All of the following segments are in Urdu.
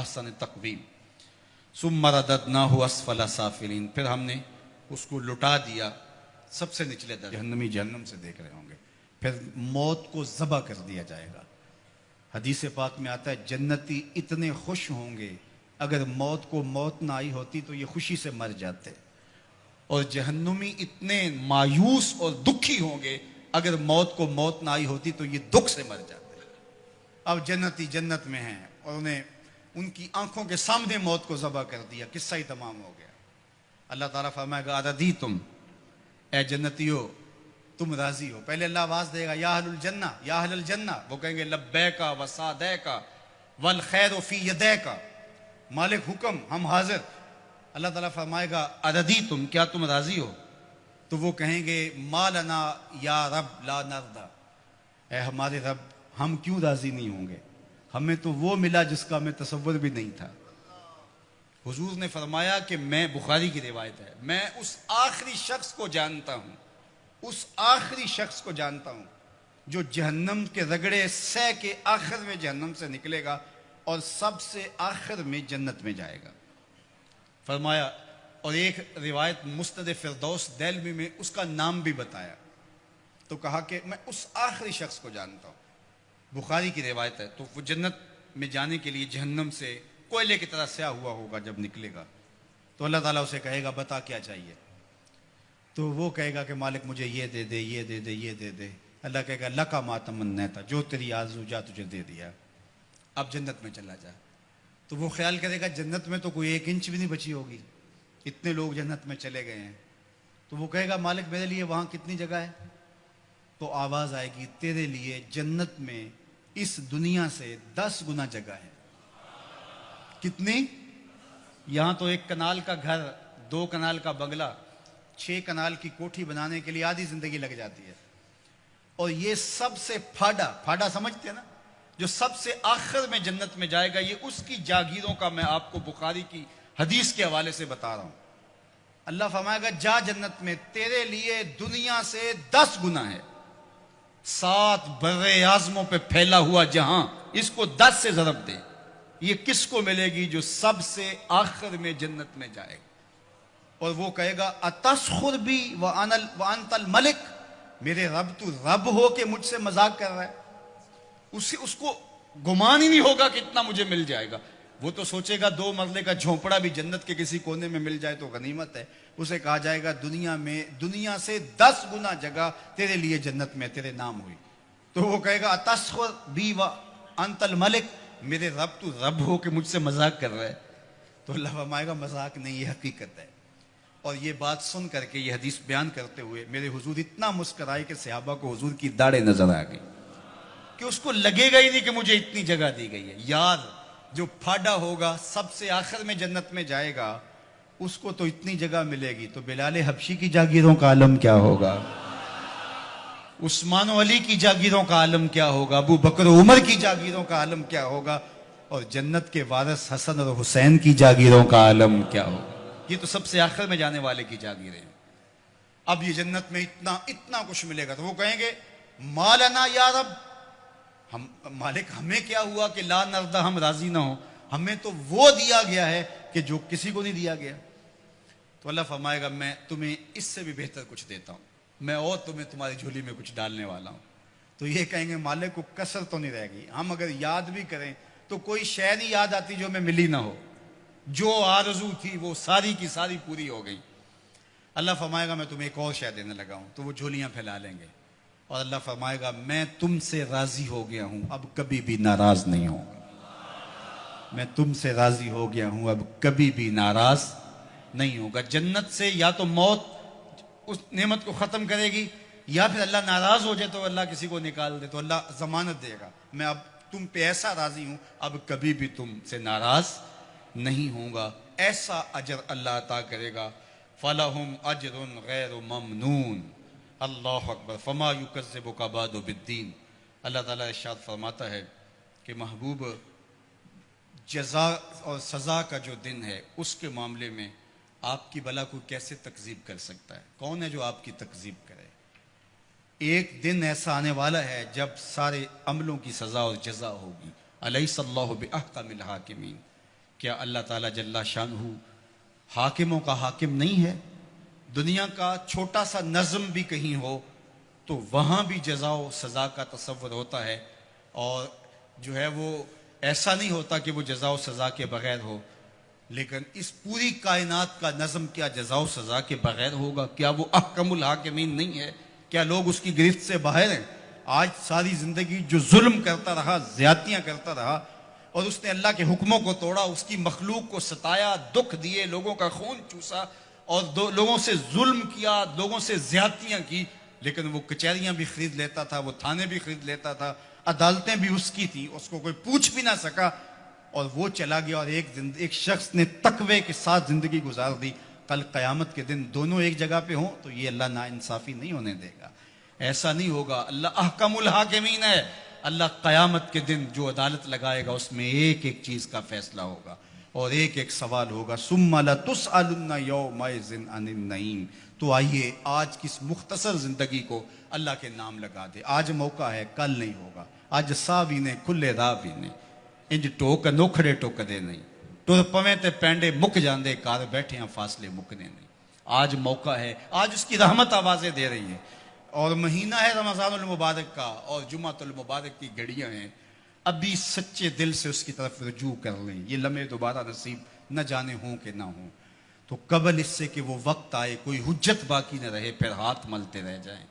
احسن تقویم ثم رددناہ اسفل سافلین، پھر ہم نے اس کو لٹا دیا سب سے نچلے درجے، جہنمی جہنم سے دیکھ رہے ہوں گے، پھر موت کو ذبح کر دیا جائے گا۔ حدیث پاک میں آتا ہے جنتی اتنے خوش ہوں گے، اگر موت کو موت نہ آئی ہوتی تو یہ خوشی سے مر جاتے، اور جہنمی اتنے مایوس اور دکھی ہوں گے، اگر موت کو موت نہ آئی ہوتی تو یہ دکھ سے مر جاتے۔ اب جنتی جنت میں ہیں اور انہیں ان کی آنکھوں کے سامنے موت کو ذبح کر دیا، قصہ ہی تمام ہو گیا۔ اللہ تعالیٰ فرمائے گا اردیتم، اے جنتیو تم راضی ہو؟ پہلے اللہ آواز دے گا یا اہل الجنہ یا اہل الجنہ، وہ کہیں گے لبیک و سعدیک والخیر فی یدیک، مالک حکم ہم حاضر۔ اللہ تعالیٰ فرمائے گا اردیتم، کیا تم راضی ہو؟ تو وہ کہیں گے ما لنا یا رب لا نرضی، اے ہمارے رب ہم کیوں راضی نہیں ہوں گے، ہمیں تو وہ ملا جس کا ہمیں تصور بھی نہیں تھا۔ حضور نے فرمایا کہ میں، بخاری کی روایت ہے، میں اس آخری شخص کو جانتا ہوں، اس آخری شخص کو جانتا ہوں جو جہنم کے رگڑے سہ کے آخر میں جہنم سے نکلے گا اور سب سے آخر میں جنت میں جائے گا۔ فرمایا، اور ایک روایت مسند فردوس دہلوی میں اس کا نام بھی بتایا، تو کہا کہ میں اس آخری شخص کو جانتا ہوں، بخاری کی روایت ہے۔ تو وہ جنت میں جانے کے لیے جہنم سے کوئلے کی طرح سیاہ ہوا ہوگا، جب نکلے گا تو اللہ تعالیٰ اسے کہے گا بتا کیا چاہیے، تو وہ کہے گا کہ مالک مجھے یہ دے دے، یہ دے دے، یہ دے دے۔ اللہ کہے گا لکا ما تمنیتا، جو تیری آرزو جا تجھے دے دیا، اب جنت میں چلا جا۔ تو وہ خیال کرے گا جنت میں تو کوئی 1 انچ بھی نہیں بچی ہوگی، اتنے لوگ جنت میں چلے گئے ہیں۔ تو وہ کہے گا مالک میرے لیے وہاں کتنی جگہ ہے؟ تو آواز آئے گی تیرے لیے جنت میں اس دنیا سے 10 گنا جگہ ہے۔ کتنی؟ یہاں تو 1 کنال کا گھر، 2 کنال کا بنگلہ، 6 کنال کی کوٹھی بنانے کے لیے آدھی زندگی لگ جاتی ہے، اور یہ سب سے پھاڑا سمجھتے ہیں نا، جو سب سے آخر میں جنت میں جائے گا، یہ اس کی جاگیروں کا میں آپ کو بخاری کی حدیث کے حوالے سے بتا رہا ہوں۔ اللہ فرمائے گا جا جنت میں، تیرے لیے دنیا سے 10 گنا ہے، 7 بر اعظموں پہ پھیلا ہوا جہاں، اس کو 10 سے ضرب دے۔ یہ کس کو ملے گی؟ جو سب سے آخر میں جنت میں جائے گا، اور وہ کہے گا اتسخر بی وانت الملک، میرے رب تو رب ہو کہ مجھ سے مذاق کر رہا ہے؟ اس کو گمان ہی نہیں ہوگا کہ اتنا مجھے مل جائے گا۔ وہ تو سوچے گا 2 مرلے کا جھونپڑا بھی جنت کے کسی کونے میں مل جائے تو غنیمت ہے۔ اسے کہا جائے گا دنیا سے 10 گنا جگہ تیرے لیے جنت میں تیرے نام ہوئی۔ تو وہ کہے گا اتسخر بی وانت الملک، میرے رب تو رب ہو کہ مجھ سے مذاق کر رہا ہے؟ تو اللہ فرمائے گا مذاق نہیں، یہ حقیقت ہے۔ اور یہ بات سن کر کے، یہ حدیث بیان کرتے ہوئے میرے حضور اتنا مسکرائے کہ صحابہ کو حضور کی داڑھیں نظر آ گئی، کہ اس کو لگے گا ہی نہیں کہ مجھے اتنی جگہ دی گئی ہے۔ یار جو پھاڑا ہوگا، سب سے آخر میں جنت میں جائے گا، اس کو تو اتنی جگہ ملے گی، تو بلال حبشی کی جاگیروں کا عالم کیا ہوگا، عثمان و علی کی جاگیروں کا عالم کیا ہوگا، ابو بکر و عمر کی جاگیروں کا عالم کیا ہوگا، اور جنت کے وارث حسن اور حسین کی جاگیروں کا عالم کیا ہوگا۔ یہ تو سب سے آخر میں جانے والے کی جاگیریں ہیں۔ اب یہ جنت میں اتنا کچھ ملے گا، تو وہ کہیں گے ما لنا یا رب، ہم مالک ہمیں کیا ہوا کہ لا نرضی، ہم راضی نہ ہوں، ہمیں تو وہ دیا گیا ہے کہ جو کسی کو نہیں دیا گیا۔ تو اللہ فرمائے گا میں تمہیں اس سے بھی بہتر کچھ دیتا ہوں، میں اور تمہیں تمہاری جھولی میں کچھ ڈالنے والا ہوں۔ تو یہ کہیں گے مالک کو کسر تو نہیں رہے گی، ہم اگر یاد بھی کریں تو کوئی شے نہیں یاد آتی جو ہمیں ملی نہ ہو، جو آرزو تھی وہ ساری کی ساری پوری ہو گئی۔ اللہ فرمائے گا میں تمہیں ایک اور شے دینے لگا ہوں، تو وہ جھولیاں پھیلا لیں گے، اور اللہ فرمائے گا میں تم سے راضی ہو گیا ہوں، اب کبھی بھی ناراض نہیں ہوں گا۔ میں تم سے راضی ہو گیا ہوں، اب کبھی بھی ناراض نہیں ہوگا۔ جنت سے یا تو موت اس نعمت کو ختم کرے گی، یا پھر اللہ ناراض ہو جائے تو اللہ کسی کو نکال دے، تو اللہ ضمانت دے گا میں اب تم پہ ایسا راضی ہوں، اب کبھی بھی تم سے ناراض نہیں ہوں گا۔ ایسا اجر اللہ عطا کرے گا، فَلَهُمْ أَجْرٌ غَيْرُ مَمْنُونَ۔ اللہ اکبر۔ فَمَا يُكَذِّبُكَ بَعْدُ بِالدِّينِ۔ اللہ تعالیٰ ارشاد فرماتا ہے کہ محبوب، جزا اور سزا کا جو دن ہے اس کے معاملے میں آپ کی بلا کو کیسے تکذیب کر سکتا ہے؟ کون ہے جو آپ کی تکذیب کرے؟ ایک دن ایسا آنے والا ہے جب سارے عملوں کی سزا اور جزا ہوگی۔ الیس اللہ بأحکم الحاکمین۔ کیا اللہ تعالیٰ جل شانہ حاکموں کا حاکم نہیں ہے؟ دنیا کا چھوٹا سا نظم بھی کہیں ہو تو وہاں بھی جزا و سزا کا تصور ہوتا ہے، اور جو ہے وہ ایسا نہیں ہوتا کہ وہ جزا و سزا کے بغیر ہو. لیکن اس پوری کائنات کا نظم کیا جزا و سزا کے بغیر ہوگا؟ کیا وہ احکم الحاکمین نہیں ہے؟ کیا لوگ اس کی گرفت سے باہر ہیں؟ آج ساری زندگی جو ظلم کرتا رہا، زیادتیاں کرتا رہا، اور اس نے اللہ کے حکموں کو توڑا، اس کی مخلوق کو ستایا، دکھ دیے، لوگوں کا خون چوسا، اور لوگوں سے ظلم کیا، لوگوں سے زیادتیاں کی، لیکن وہ کچہریاں بھی خرید لیتا تھا، وہ تھانے بھی خرید لیتا تھا، عدالتیں بھی اس کی تھیں، اس کو کوئی پوچھ بھی نہ سکا، اور وہ چلا گیا. اور ایک شخص نے تقوی کے ساتھ زندگی گزار دی. کل قیامت کے دن دونوں ایک جگہ پہ ہوں تو یہ اللہ ناانصافی نہیں ہونے دے گا. ایسا نہیں ہوگا. اللہ احکم الحاکمین ہے. اللہ قیامت کے دن جو عدالت لگائے گا اس میں ایک ایک چیز کا فیصلہ ہوگا اور ایک ایک سوال ہوگا. ثم لتسألن یومئذ عن النعیم. تو آئیے آج کس مختصر زندگی کو اللہ کے نام لگا دے. آج موقع ہے، کل نہیں ہوگا. اج سا بھی نے کھلے راہ بھی نے، انج ٹوک نوکھڑے ٹوکدے نہیں. ٹر پویں تے پینڈے مک جاندے، کار بیٹھے ہیں فاصلے مکنے نہیں. آج موقع ہے، آج اس کی رحمت آوازیں دے رہی ہیں. اور مہینہ ہے رمضان المبارک کا، اور جمعۃ المبارک کی گھڑیاں ہیں. ابھی سچے دل سے اس کی طرف رجوع کر لیں. یہ لمحے دوبارہ نصیب نہ جانے ہوں کہ نہ ہوں. تو قبل اس سے کہ وہ وقت آئے کوئی حجت باقی نہ رہے پھر ہاتھ ملتے رہ جائیں.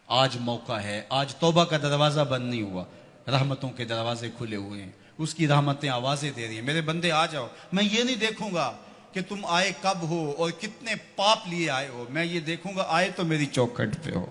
آج موقع ہے. آج توبہ کا دروازہ بند نہیں ہوا، رحمتوں کے دروازے کھلے ہوئے ہیں. اس کی رحمتیں آوازیں دے رہی ہیں، میرے بندے آ جاؤ. میں یہ نہیں دیکھوں گا کہ تم آئے کب ہو اور کتنے پاپ لیے آئے ہو. میں یہ دیکھوں گا آئے تو میری چوکھٹ پہ ہو.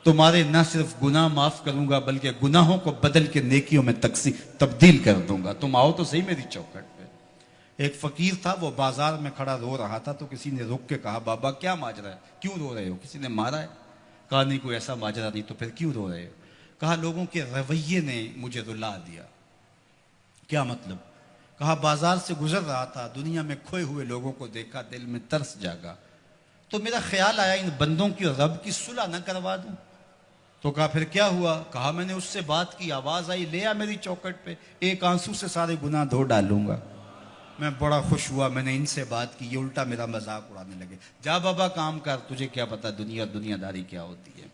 تمہارے نہ صرف گناہ معاف کروں گا بلکہ گناہوں کو بدل کے نیکیوں میں تبدیل کر دوں گا. تم آؤ تو صحیح میری چوکھٹ پہ. ایک فقیر تھا، وہ بازار میں کھڑا رو رہا تھا تو کسی نے رک کے کہا بابا کیا ماجرا ہے، کیوں رو رہے ہو؟ کسی نے مارا ہے؟ کہا نہیں کوئی ایسا ماجرا نہیں. تو پھر کیوں رو رہے ہو؟ کہا لوگوں کے رویے نے مجھے رلا دیا. کیا مطلب؟ کہا بازار سے گزر رہا تھا، دنیا میں کھوئے ہوئے لوگوں کو دیکھا، دل میں ترس جاگا، تو میرا خیال آیا ان بندوں کی رب کی صلح نہ کروا دوں. تو کہا پھر کیا ہوا؟ کہا میں نے اس سے بات کی، آواز آئی لے آ میری چوکھٹ پہ، ایک آنسو سے سارے گناہ دھو ڈالوں گا. میں بڑا خوش ہوا، میں نے ان سے بات کی، یہ الٹا میرا مذاق اڑانے لگے. جا بابا کام کر، تجھے کیا پتا دنیا داری کیا ہوتی ہے.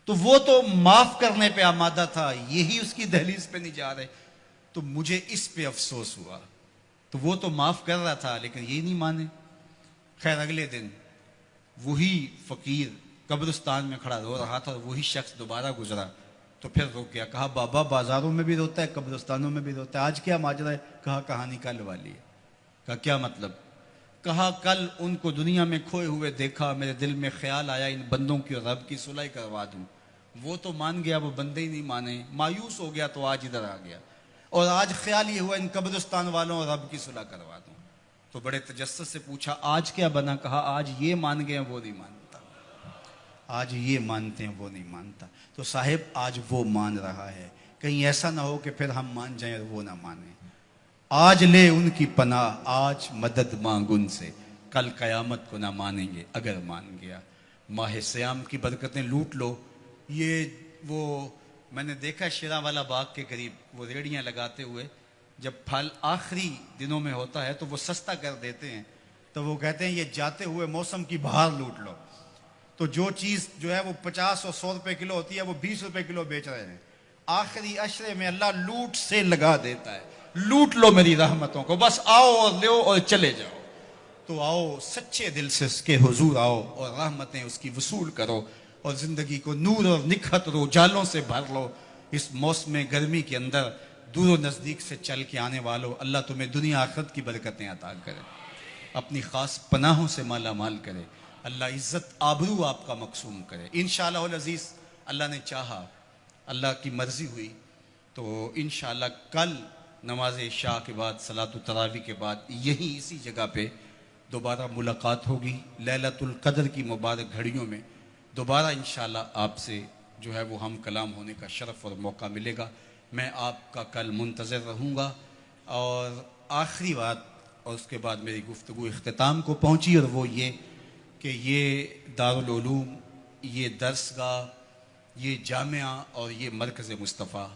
تو وہ تو معاف کرنے پہ آمادہ تھا، یہی اس کی دہلیز پہ نہیں جا رہے. تو مجھے اس پہ افسوس ہوا. تو وہ تو معاف کر رہا تھا لیکن یہ نہیں مانے. خیر اگلے دن وہی فقیر قبرستان میں کھڑا رو رہا تھا اور وہی شخص دوبارہ گزرا تو پھر رو گیا. کہا بابا بازاروں میں بھی روتا ہے، قبرستانوں میں بھی روتا ہے، آج کیا ماجرا ہے؟ کہا کہانی کل والی ہے. کہا کیا مطلب؟ کہا کل ان کو دنیا میں کھوئے ہوئے دیکھا، میرے دل میں خیال آیا ان بندوں کی اور رب کی صلح کروا دوں. وہ تو مان گیا، وہ بندے ہی نہیں مانے، مایوس ہو گیا تو آج ادھر آ گیا. اور آج خیال یہ ہوا ان قبرستان والوں اور رب کی صلح کروا دوں. تو بڑے تجسس سے پوچھا آج کیا بنا؟ کہا آج یہ مان گئے وہ نہیں مانتا، آج یہ مانتے ہیں وہ نہیں مانتا. تو صاحب آج وہ مان رہا ہے، کہیں ایسا نہ ہو کہ پھر ہم مان جائیں اور وہ نہ مانیں. آج لے ان کی پناہ، آج مدد مانگ ان سے، کل قیامت کو نہ مانیں گے اگر مان گیا. ماہ سیام کی برکتیں لوٹ لو. یہ وہ میں نے دیکھا شیرا والا باغ کے قریب وہ ریڑیاں لگاتے ہوئے، جب پھل آخری دنوں میں ہوتا ہے تو وہ سستا کر دیتے ہیں. تو وہ کہتے ہیں یہ جاتے ہوئے موسم کی بہار لوٹ لو. تو جو چیز جو ہے وہ 50 اور 100 روپے کلو ہوتی ہے وہ 20 روپے کلو بیچ رہے ہیں. آخری عشرے میں اللہ لوٹ سے لگا دیتا ہے. لوٹ لو میری رحمتوں کو، بس آؤ اور لو اور چلے جاؤ. تو آؤ سچے دل سے اس کے حضور آؤ اور رحمتیں اس کی وصول کرو اور زندگی کو نور اور نکھت اور اجالوں سے بھر لو. اس موسم گرمی کے اندر دور و نزدیک سے چل کے آنے والوں، اللہ تمہیں دنیا آخرت کی برکتیں عطا کرے، اپنی خاص پناہوں سے مالا مال کرے. اللہ عزت آبرو آپ کا مقسوم کرے. انشاءاللہ العزیز اللہ نے چاہا، اللہ کی مرضی ہوئی تو انشاءاللہ کل نماز عشاء کے بعد صلاۃ التراویح کے بعد یہی اسی جگہ پہ دوبارہ ملاقات ہوگی. لیلۃ القدر کی مبارک گھڑیوں میں دوبارہ انشاءاللہ آپ سے جو ہے وہ ہم کلام ہونے کا شرف اور موقع ملے گا. میں آپ کا کل منتظر رہوں گا. اور آخری بات اور اس کے بعد میری گفتگو اختتام کو پہنچی، اور وہ یہ کہ یہ دارالعلوم، یہ درس گاہ، یہ جامعہ اور یہ مرکز مصطفیٰ